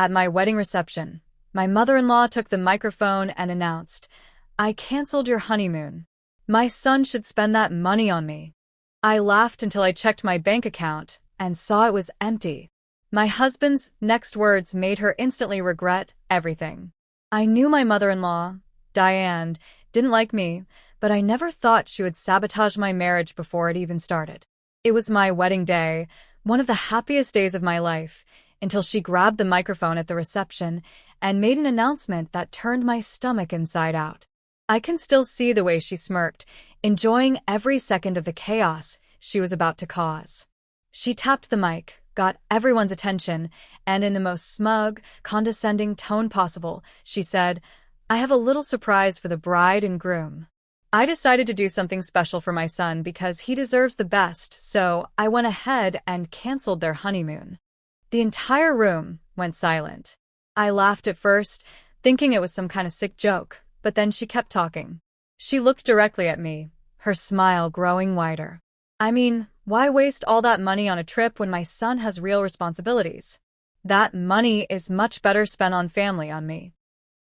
At my wedding reception, my mother-in-law took the microphone and announced, "I canceled your honeymoon. My son should spend that money on me." I laughed until I checked my bank account and saw it was empty. My husband's next words made her instantly regret everything. I knew my mother-in-law, Diane, didn't like me, but I never thought she would sabotage my marriage before it even started. It was my wedding day, one of the happiest days of my life, until she grabbed the microphone at the reception and made an announcement that turned my stomach inside out. I can still see the way she smirked, enjoying every second of the chaos she was about to cause. She tapped the mic, got everyone's attention, and in the most smug, condescending tone possible, she said, "I have a little surprise for the bride and groom. I decided to do something special for my son because he deserves the best, so I went ahead and canceled their honeymoon." The entire room went silent. I laughed at first, thinking it was some kind of sick joke, but then she kept talking. She looked directly at me, her smile growing wider. "I mean, why waste all that money on a trip when my son has real responsibilities? That money is much better spent on family, on me."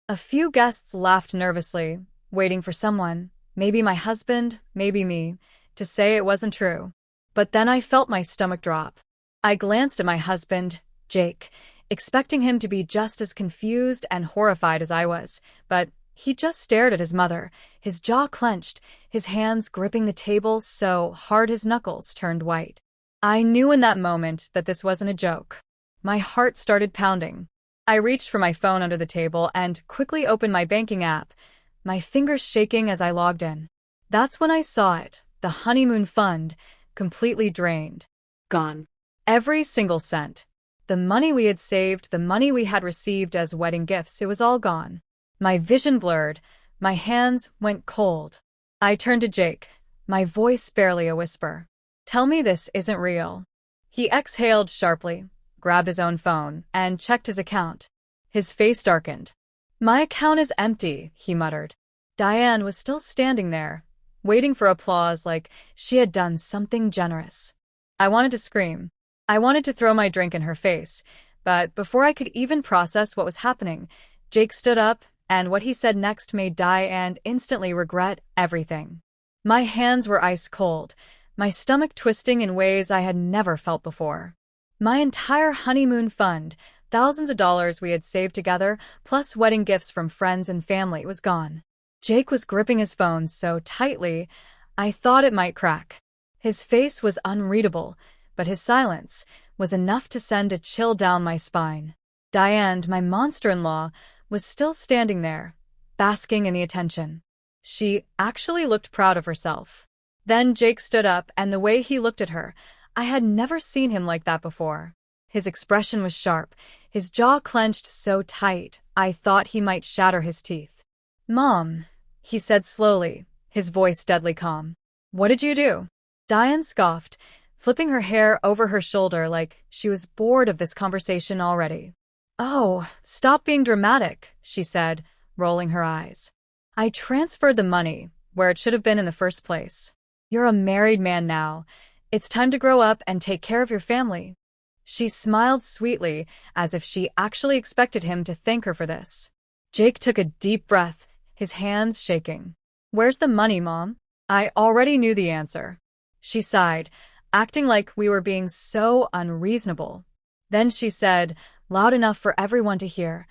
A few guests laughed nervously, waiting for someone, maybe my husband, maybe me, to say it wasn't true. But then I felt my stomach drop. I glanced at my husband, Jake, expecting him to be just as confused and horrified as I was, but he just stared at his mother, his jaw clenched, his hands gripping the table so hard his knuckles turned white. I knew in that moment that this wasn't a joke. My heart started pounding. I reached for my phone under the table and quickly opened my banking app, my fingers shaking as I logged in. That's when I saw it, the honeymoon fund, completely drained. Gone. Every single cent. The money we had saved, the money we had received as wedding gifts, it was all gone. My vision blurred, my hands went cold. I turned to Jake, my voice barely a whisper. "Tell me this isn't real." He exhaled sharply, grabbed his own phone, and checked his account. His face darkened. "My account is empty," he muttered. Diane was still standing there, waiting for applause like she had done something generous. I wanted to scream. I wanted to throw my drink in her face, but before I could even process what was happening, Jake stood up, and what he said next made Diane instantly regret everything. My hands were ice cold, my stomach twisting in ways I had never felt before. My entire honeymoon fund, thousands of dollars we had saved together, plus wedding gifts from friends and family, was gone. Jake was gripping his phone so tightly, I thought it might crack. His face was unreadable, but his silence was enough to send a chill down my spine. Diane, my monster-in-law, was still standing there, basking in the attention. She actually looked proud of herself. Then Jake stood up, and the way he looked at her, I had never seen him like that before. His expression was sharp, his jaw clenched so tight, I thought he might shatter his teeth. "Mom," he said slowly, his voice deadly calm. "What did you do?" Diane scoffed, flipping her hair over her shoulder like she was bored of this conversation already. "Oh, stop being dramatic," she said, rolling her eyes. "I transferred the money where it should have been in the first place. You're a married man now. It's time to grow up and take care of your family." She smiled sweetly, as if she actually expected him to thank her for this. Jake took a deep breath, his hands shaking. "Where's the money, Mom?" I already knew the answer. She sighed, acting like we were being so unreasonable. Then she said, loud enough for everyone to hear,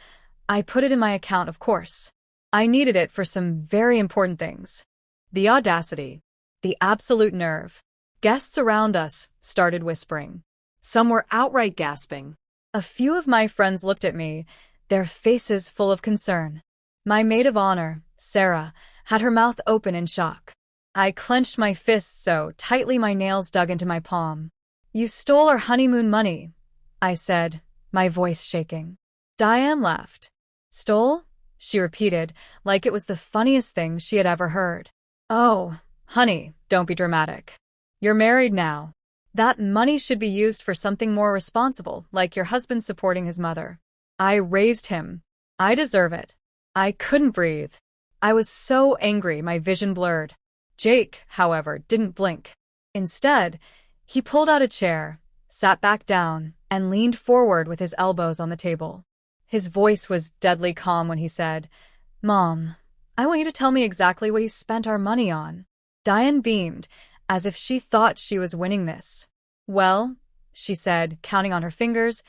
"I put it in my account, of course. I needed it for some very important things." The audacity, the absolute nerve. Guests around us started whispering. Some were outright gasping. A few of my friends looked at me, their faces full of concern. My maid of honor, Sarah, had her mouth open in shock. I clenched my fists so tightly my nails dug into my palm. "You stole our honeymoon money," I said, my voice shaking. Diane laughed. "Stole?" she repeated, like it was the funniest thing she had ever heard. "Oh, honey, don't be dramatic. You're married now. That money should be used for something more responsible, like your husband supporting his mother. I raised him. I deserve it." I couldn't breathe. I was so angry my vision blurred. Jake, however, didn't blink. Instead, he pulled out a chair, sat back down, and leaned forward with his elbows on the table. His voice was deadly calm when he said, "Mom, I want you to tell me exactly what you spent our money on." Diane beamed, as if she thought she was winning this. "Well," she said, counting on her fingers,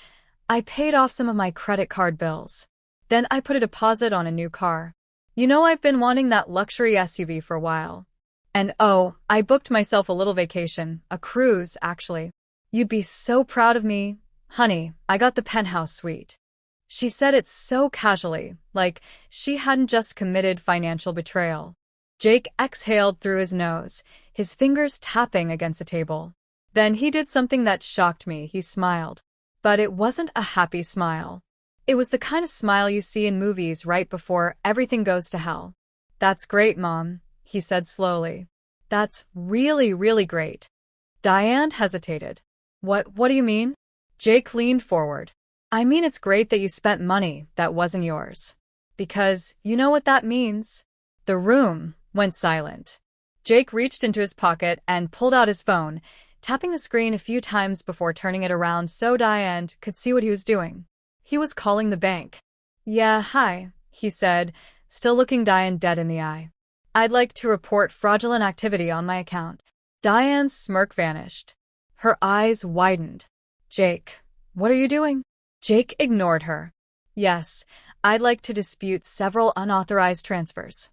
"I paid off some of my credit card bills. Then I put a deposit on a new car. You know, I've been wanting that luxury SUV for a while. And oh, I booked myself a little vacation, a cruise, actually. You'd be so proud of me. Honey, I got the penthouse suite." She said it so casually, like she hadn't just committed financial betrayal. Jake exhaled through his nose, his fingers tapping against the table. Then he did something that shocked me. He smiled. But it wasn't a happy smile. It was the kind of smile you see in movies right before everything goes to hell. "That's great, Mom," he said slowly. "That's really, really great." Diane hesitated. What do you mean?" Jake leaned forward. "I mean it's great that you spent money that wasn't yours. Because you know what that means." The room went silent. Jake reached into his pocket and pulled out his phone, tapping the screen a few times before turning it around so Diane could see what he was doing. He was calling the bank. "Yeah, hi," he said, still looking Diane dead in the eye. "I'd like to report fraudulent activity on my account." Diane's smirk vanished. Her eyes widened. "Jake, what are you doing?" Jake ignored her. "Yes, I'd like to dispute several unauthorized transfers."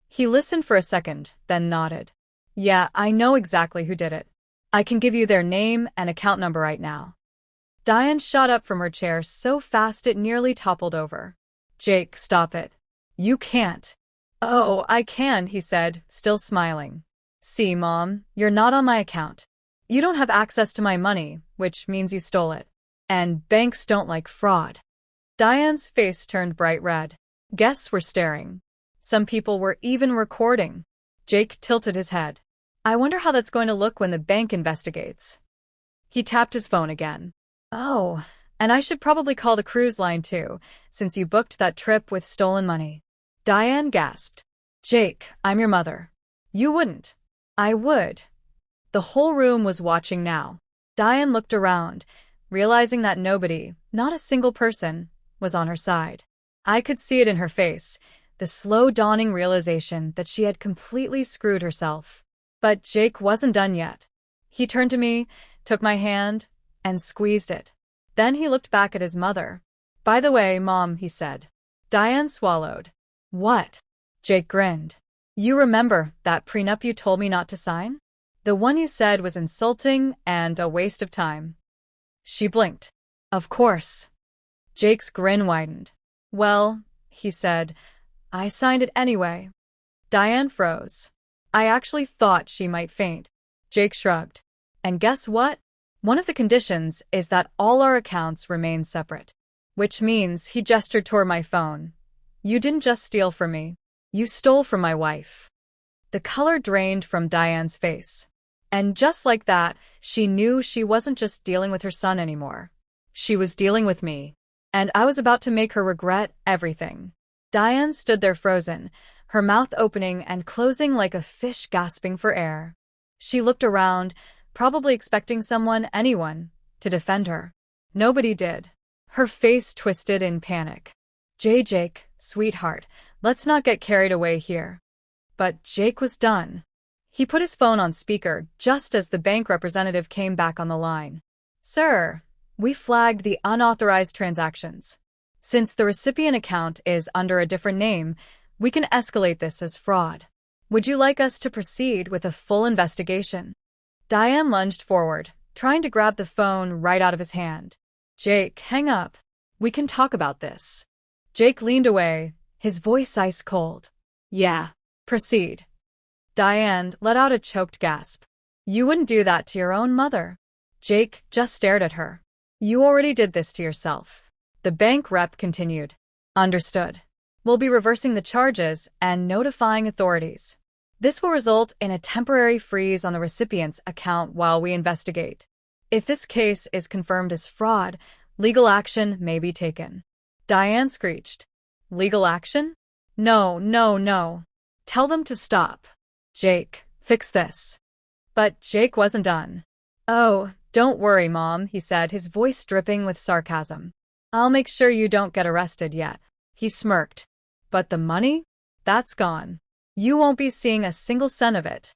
He listened for a second, then nodded. "Yeah, I know exactly who did it. I can give you their name and account number right now." Diane shot up from her chair so fast it nearly toppled over. "Jake, stop it. You can't." "Oh, I can," he said, still smiling. "See, Mom, you're not on my account. You don't have access to my money, which means you stole it. And banks don't like fraud." Diane's face turned bright red. Guests were staring. Some people were even recording. Jake tilted his head. "I wonder how that's going to look when the bank investigates." He tapped his phone again. "Oh, and I should probably call the cruise line too, since you booked that trip with stolen money." Diane gasped. "Jake, I'm your mother. You wouldn't." "I would." The whole room was watching now. Diane looked around, realizing that nobody, not a single person, was on her side. I could see it in her face, the slow dawning realization that she had completely screwed herself. But Jake wasn't done yet. He turned to me, took my hand, and squeezed it. Then he looked back at his mother. "By the way, Mom," he said. Diane swallowed. "What?" Jake grinned. "You remember that prenup you told me not to sign? The one you said was insulting and a waste of time." She blinked. "Of course." Jake's grin widened. "Well," he said, "I signed it anyway." Diane froze. I actually thought she might faint. Jake shrugged. "And guess what? One of the conditions is that all our accounts remain separate." Which means, he gestured toward my phone. "You didn't just steal from me. You stole from my wife." The color drained from Diane's face. And just like that, she knew she wasn't just dealing with her son anymore. She was dealing with me. And I was about to make her regret everything. Diane stood there frozen, her mouth opening and closing like a fish gasping for air. She looked around, probably expecting someone, anyone, to defend her. Nobody did. Her face twisted in panic. Jake, sweetheart, let's not get carried away here." But Jake was done. He put his phone on speaker just as the bank representative came back on the line. "Sir, we flagged the unauthorized transactions. Since the recipient account is under a different name, we can escalate this as fraud. Would you like us to proceed with a full investigation?" Diane lunged forward, trying to grab the phone right out of his hand. "Jake, hang up. We can talk about this." Jake leaned away, his voice ice cold. "Yeah, proceed." Diane let out a choked gasp. "You wouldn't do that to your own mother." Jake just stared at her. "You already did this to yourself." The bank rep continued. "Understood. We'll be reversing the charges and notifying authorities. This will result in a temporary freeze on the recipient's account while we investigate. If this case is confirmed as fraud, legal action may be taken." Diane screeched. "Legal action? No, no, no. Tell them to stop. Jake, fix this." But Jake wasn't done. "Oh, don't worry, Mom," he said, his voice dripping with sarcasm. I'll make sure you don't get arrested yet. He smirked. But the money? That's gone. You won't be seeing a single cent of it.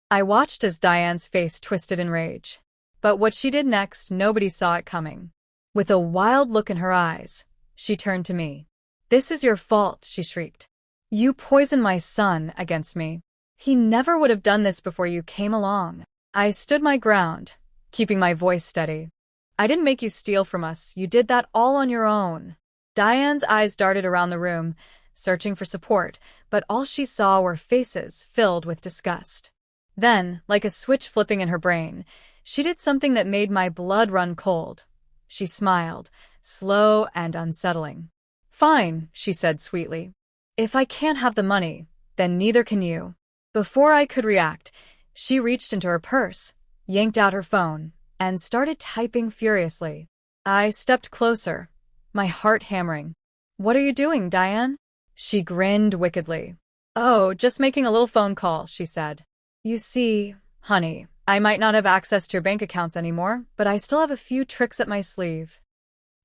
I watched as Diane's face twisted in rage. But what she did next, nobody saw it coming. With a wild look in her eyes, she turned to me. This is your fault, she shrieked. You poisoned my son against me. He never would have done this before you came along. I stood my ground, keeping my voice steady. I didn't make you steal from us. You did that all on your own. Diane's eyes darted around the room, searching for support, but all she saw were faces filled with disgust. Then, like a switch flipping in her brain, she did something that made my blood run cold. She smiled, slow and unsettling. Fine, she said sweetly. If I can't have the money, then neither can you. Before I could react, she reached into her purse, yanked out her phone, and started typing furiously. I stepped closer, my heart hammering. What are you doing, Diane? She grinned wickedly. Oh, just making a little phone call, she said. You see, honey, I might not have access to your bank accounts anymore, but I still have a few tricks up my sleeve.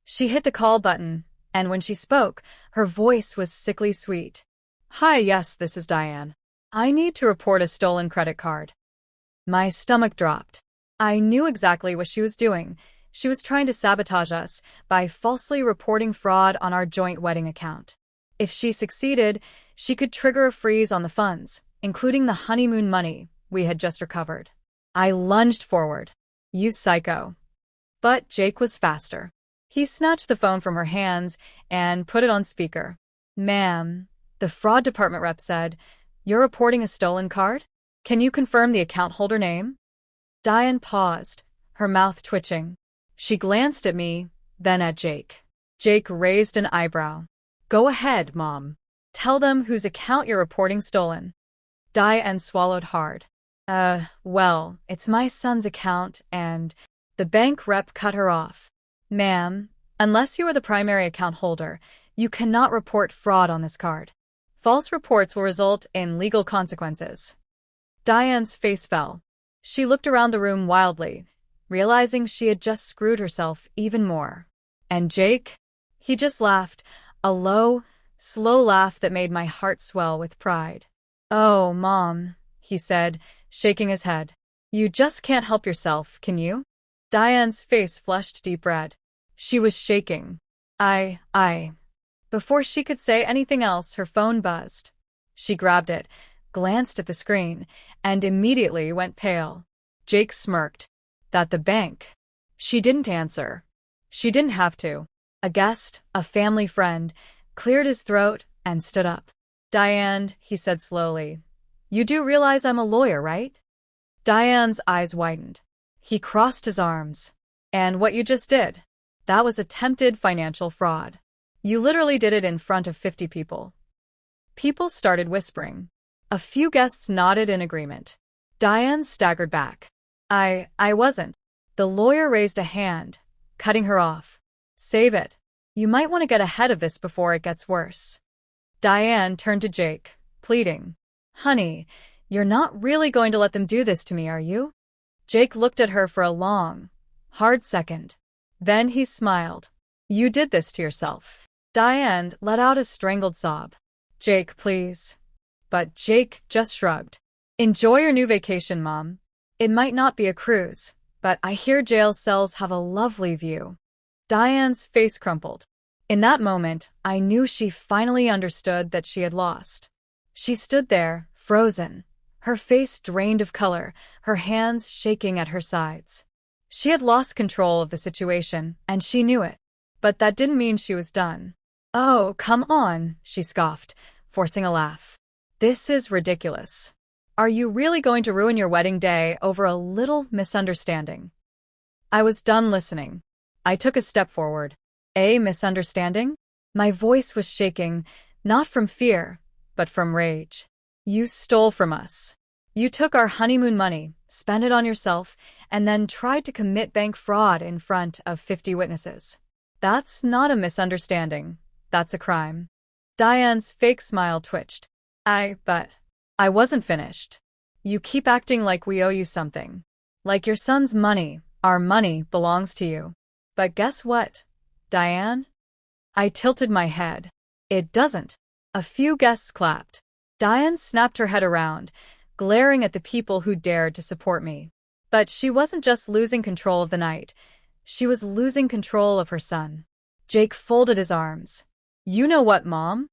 She hit the call button, and when she spoke, her voice was sickly sweet. Hi, yes, this is Diane. I need to report a stolen credit card. My stomach dropped. I knew exactly what she was doing. She was trying to sabotage us by falsely reporting fraud on our joint wedding account. If she succeeded, she could trigger a freeze on the funds, including the honeymoon money we had just recovered. I lunged forward. You psycho. But Jake was faster. He snatched the phone from her hands and put it on speaker. Ma'am, the fraud department rep said, you're reporting a stolen card? Can you confirm the account holder name? Diane paused, her mouth twitching. She glanced at me, then at Jake. Jake raised an eyebrow. Go ahead, Mom. Tell them whose account you're reporting stolen. Diane swallowed hard. Well, it's my son's account and… The bank rep cut her off. Ma'am, unless you are the primary account holder, you cannot report fraud on this card. False reports will result in legal consequences. Diane's face fell. She looked around the room wildly, realizing she had just screwed herself even more. And Jake? He just laughed, a low, slow laugh that made my heart swell with pride. Oh, Mom, he said, shaking his head. You just can't help yourself, can you? Diane's face flushed deep red. She was shaking. Before she could say anything else, her phone buzzed. She grabbed it, glanced at the screen, and immediately went pale. Jake smirked. That the bank? She didn't answer. She didn't have to. A guest, a family friend, cleared his throat and stood up. Diane, he said slowly, you do realize I'm a lawyer, right? Diane's eyes widened. He crossed his arms. And what you just did? That was attempted financial fraud. You literally did it in front of 50 people. People started whispering. A few guests nodded in agreement. Diane staggered back. I wasn't. The lawyer raised a hand, cutting her off. Save it. You might want to get ahead of this before it gets worse. Diane turned to Jake, pleading. Honey, you're not really going to let them do this to me, are you? Jake looked at her for a long, hard second. Then he smiled. You did this to yourself. Diane let out a strangled sob. Jake, please. But Jake just shrugged. Enjoy your new vacation, Mom. It might not be a cruise, but I hear jail cells have a lovely view. Diane's face crumpled. In that moment, I knew she finally understood that she had lost. She stood there, frozen, her face drained of color, her hands shaking at her sides. She had lost control of the situation, and she knew it. But that didn't mean she was done. Oh, come on, she scoffed, forcing a laugh. This is ridiculous. Are you really going to ruin your wedding day over a little misunderstanding? I was done listening. I took a step forward. A misunderstanding? My voice was shaking, not from fear, but from rage. You stole from us. You took our honeymoon money, spent it on yourself, and then tried to commit bank fraud in front of 50 witnesses. That's not a misunderstanding. That's a crime. Diane's fake smile twitched. But I wasn't finished. You keep acting like we owe you something. Like your son's money, our money, belongs to you. But guess what, Diane? I tilted my head. It doesn't. A few guests clapped. Diane snapped her head around, glaring at the people who dared to support me. But she wasn't just losing control of the night. She was losing control of her son. Jake folded his arms. You know what, Mom?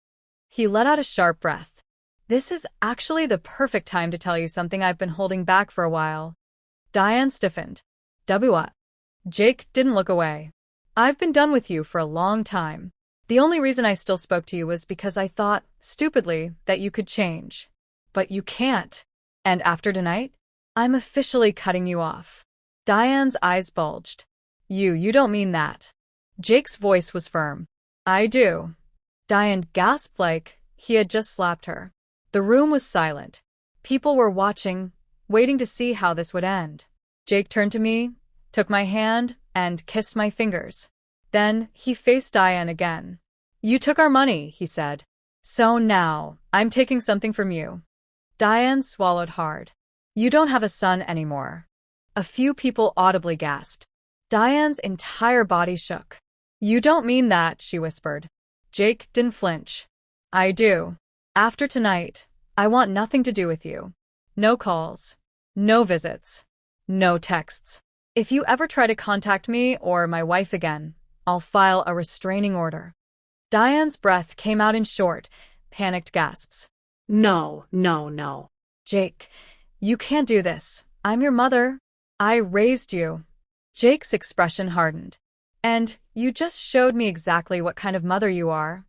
He let out a sharp breath. This is actually the perfect time to tell you something I've been holding back for a while. Diane stiffened. What? Jake didn't look away. I've been done with you for a long time. The only reason I still spoke to you was because I thought, stupidly, that you could change. But you can't. And after tonight, I'm officially cutting you off. Diane's eyes bulged. You don't mean that. Jake's voice was firm. I do. Diane gasped like he had just slapped her. The room was silent. People were watching, waiting to see how this would end. Jake turned to me, took my hand, and kissed my fingers. Then he faced Diane again. You took our money, he said. So now, I'm taking something from you. Diane swallowed hard. You don't have a son anymore. A few people audibly gasped. Diane's entire body shook. You don't mean that, she whispered. Jake didn't flinch. I do. After tonight, I want nothing to do with you. No calls. No visits. No texts. If you ever try to contact me or my wife again, I'll file a restraining order. Diane's breath came out in short, panicked gasps. No. Jake, you can't do this. I'm your mother. I raised you. Jake's expression hardened. And you just showed me exactly what kind of mother you are.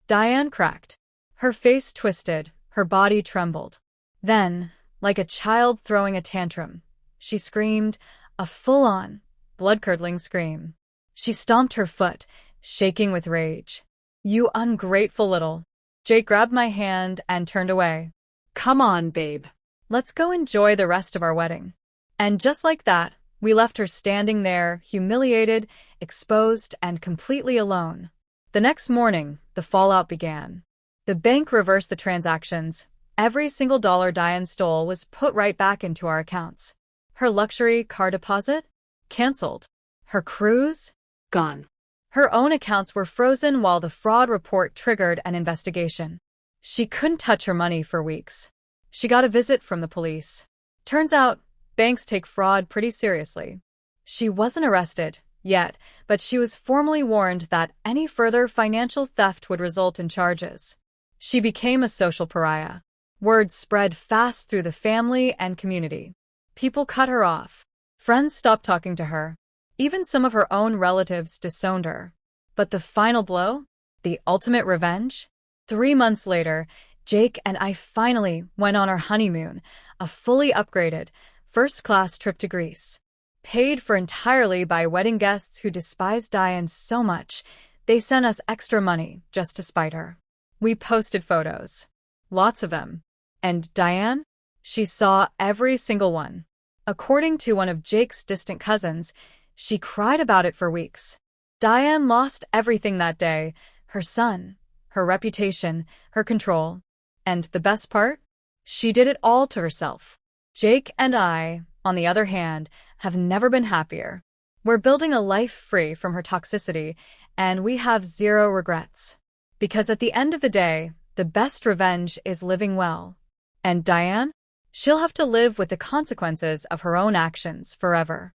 Diane cracked. Her face twisted, her body trembled. Then, like a child throwing a tantrum, she screamed, a full-on, blood-curdling scream. She stomped her foot, shaking with rage. You ungrateful little. Jake grabbed my hand and turned away. Come on, babe. Let's go enjoy the rest of our wedding. And just like that, we left her standing there, humiliated, exposed, and completely alone. The next morning, the fallout began. The bank reversed the transactions. Every single dollar Diane stole was put right back into our accounts. Her luxury car deposit? Cancelled. Her cruise? Gone. Her own accounts were frozen while the fraud report triggered an investigation. She couldn't touch her money for weeks. She got a visit from the police. Turns out, banks take fraud pretty seriously. She wasn't arrested yet, but she was formally warned that any further financial theft would result in charges. She became a social pariah. Word spread fast through the family and community. People cut her off. Friends stopped talking to her. Even some of her own relatives disowned her. But the final blow? The ultimate revenge? 3 months later, Jake and I finally went on our honeymoon, a fully upgraded, first-class trip to Greece. Paid for entirely by wedding guests who despised Diane so much, they sent us extra money just to spite her. We posted photos. Lots of them. And Diane? She saw every single one. According to one of Jake's distant cousins, she cried about it for weeks. Diane lost everything that day, her son, her reputation, her control. And the best part? She did it all to herself. Jake and I, on the other hand, have never been happier. We're building a life free from her toxicity, and we have zero regrets. Because at the end of the day, the best revenge is living well. And Diane? She'll have to live with the consequences of her own actions forever.